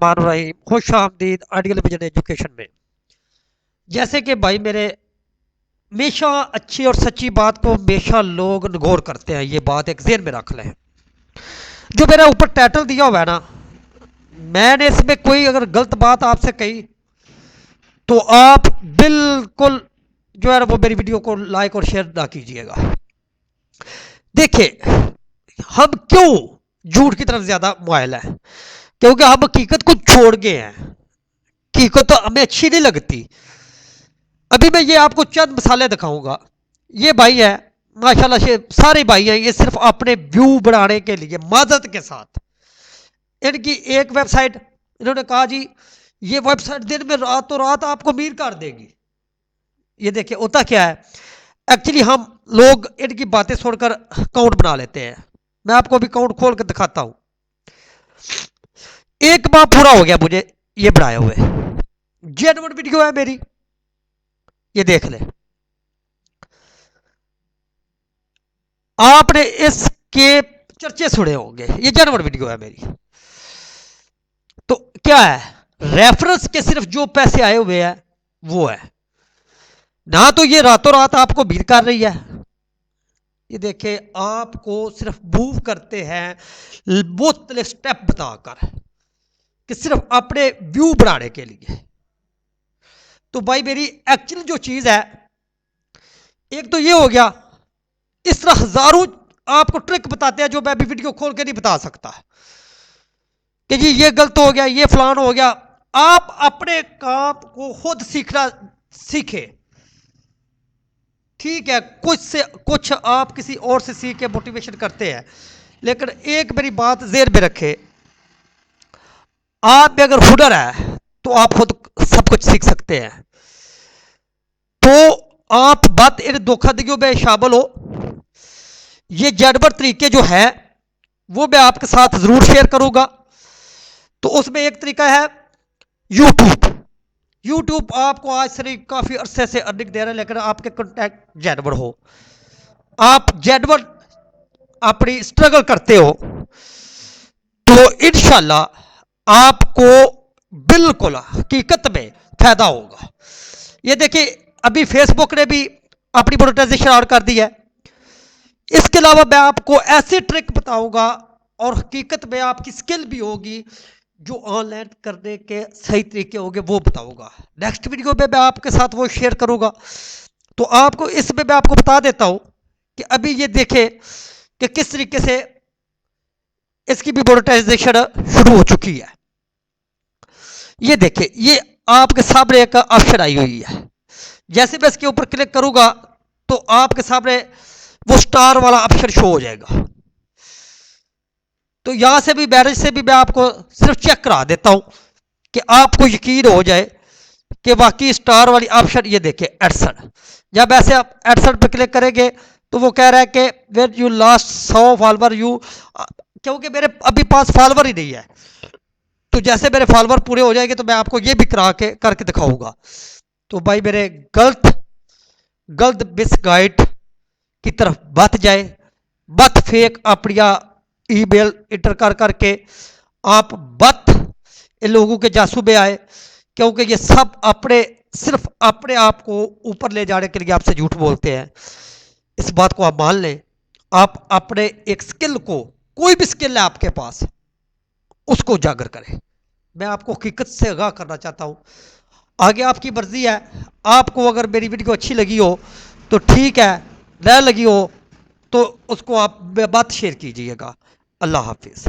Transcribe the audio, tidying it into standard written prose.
बिस्मिल्लाहिर्रहमानिर्रहीम। खुश आमदीद आइडियल विजन एजुकेशन में। जैसे कि भाई मेरे हमेशा अच्छी और सच्ची बात को हमेशा लोग नगौर करते हैं, ये बात एक ज़हन में रख लें। जो मेरा ऊपर टाइटल दिया हुआ है ना, मैंने इसमें कोई अगर गलत बात आपसे कही तो आप बिल्कुल जो है ना वो मेरी वीडियो को लाइक और शेयर ना कीजिएगा। देखिए, हम क्यों झूठ की तरफ ज़्यादा मायल है, क्योंकि हम हकीकत को छोड़ गए हैं। हकीकत तो हमें अच्छी नहीं लगती। अभी मैं ये आपको चंद मसाले दिखाऊंगा। ये भाई है माशाल्लाह से, सारे भाई हैं, ये सिर्फ अपने व्यू बढ़ाने के लिए माजत के साथ। इनकी एक वेबसाइट, इन्होंने कहा जी ये वेबसाइट दिन में रातों रात आपको अमीर कर देगी। ये देखिए होता क्या है, एक्चुअली हम लोग इनकी बातें सुनकर अकाउंट बना लेते हैं। मैं आपको अभी अकाउंट खोल कर दिखाता हूं। एक माह पूरा हो गया मुझे ये बनाए हुए, जेन्युइन वीडियो है मेरी, ये देख ले। आपने इसके चर्चे सुने होंगे, ये जेन्युइन वीडियो है मेरी। तो क्या है, रेफरेंस के सिर्फ जो पैसे आए हुए हैं वो है ना, तो ये रातों रात आपको भीड़ कर रही है। ये देखिए आपको सिर्फ मूव करते हैं मुख्तलिफ स्टेप बताकर कि सिर्फ अपने व्यू बढ़ाने के लिए। तो भाई मेरी एक्चुअल जो चीज है, एक तो ये हो गया, इस तरह हजारों आपको ट्रिक बताते हैं जो मैं अभी वीडियो खोल के नहीं बता सकता कि जी ये गलत हो गया, ये फलान हो गया। आप अपने काम को खुद सीखना सीखे, ठीक है। कुछ आप किसी और से सीख के मोटिवेशन करते हैं, लेकिन एक मेरी बात ज़हन में रखे, आप में अगर हुनर है तो आप खुद सब कुछ सीख सकते हैं। तो आप बात इन धोखाधड़ियों में शामिल हो। ये जानवर तरीके जो है वो मैं आपके साथ जरूर शेयर करूंगा। तो उसमें एक तरीका है यूट्यूब आपको आज से काफी अरसे से अर्निंग दे रहा है, लेकिन आपके कॉन्टैक्ट जानवर हो, आप जानवर अपनी स्ट्रगल करते हो, तो इंशाल्लाह आपको बिल्कुल हकीकत में फायदा होगा। ये देखिए अभी फेसबुक ने भी अपनी मोनेटाइजेशन ऑन कर दी है। इसके अलावा मैं आपको ऐसे ट्रिक बताऊंगा और हकीकत में आपकी स्किल भी होगी, जो ऑनलाइन करने के सही तरीके होंगे वो बताऊंगा। नेक्स्ट वीडियो में मैं आपके साथ वो शेयर करूंगा। तो आपको इसमें मैं आपको बता देता हूं कि अभी ये देखें कि किस तरीके से इसकी भी मोनेटाइजेशन शुरू हो चुकी है। ये देखिए, ये आपके सामने एक ऑप्शन आई हुई है। जैसे मैं इसके ऊपर क्लिक करूंगा तो आपके सामने वो स्टार वाला ऑप्शन शो हो जाएगा। तो यहां से भी मैनेज से भी मैं आपको सिर्फ चेक करा देता हूं कि आपको यकीन हो जाए कि वाकई स्टार वाली ऑप्शन। ये देखिए एडसन, जब ऐसे आप एडसन पर क्लिक करेंगे तो वो कह रहा है कि when you last 100 follower you, क्योंकि मेरे अभी पास फॉलोवर ही नहीं है। तो जैसे मेरे फॉलोवर पूरे हो जाएंगे तो मैं आपको ये भी करा के करके दिखाऊंगा। तो भाई मेरे गलत मिसगाइड की तरफ बच जाए, बत फेक अपनिया ईमेल इंटर कर करके आप बत इन लोगों के जासू में आए, क्योंकि ये सब सिर्फ अपने आप को ऊपर ले जाने के लिए आपसे झूठ बोलते हैं। इस बात को आप मान लें। आप अपने एक स्किल को, कोई भी स्किल है आपके पास, उसको उजागर करें। मैं आपको हकीकत से आगाह करना चाहता हूं। आगे आपकी मर्जी है, आपको अगर मेरी वीडियो अच्छी लगी हो तो ठीक है, न लगी हो तो उसको आप बात शेयर कीजिएगा। अल्लाह हाफिज़।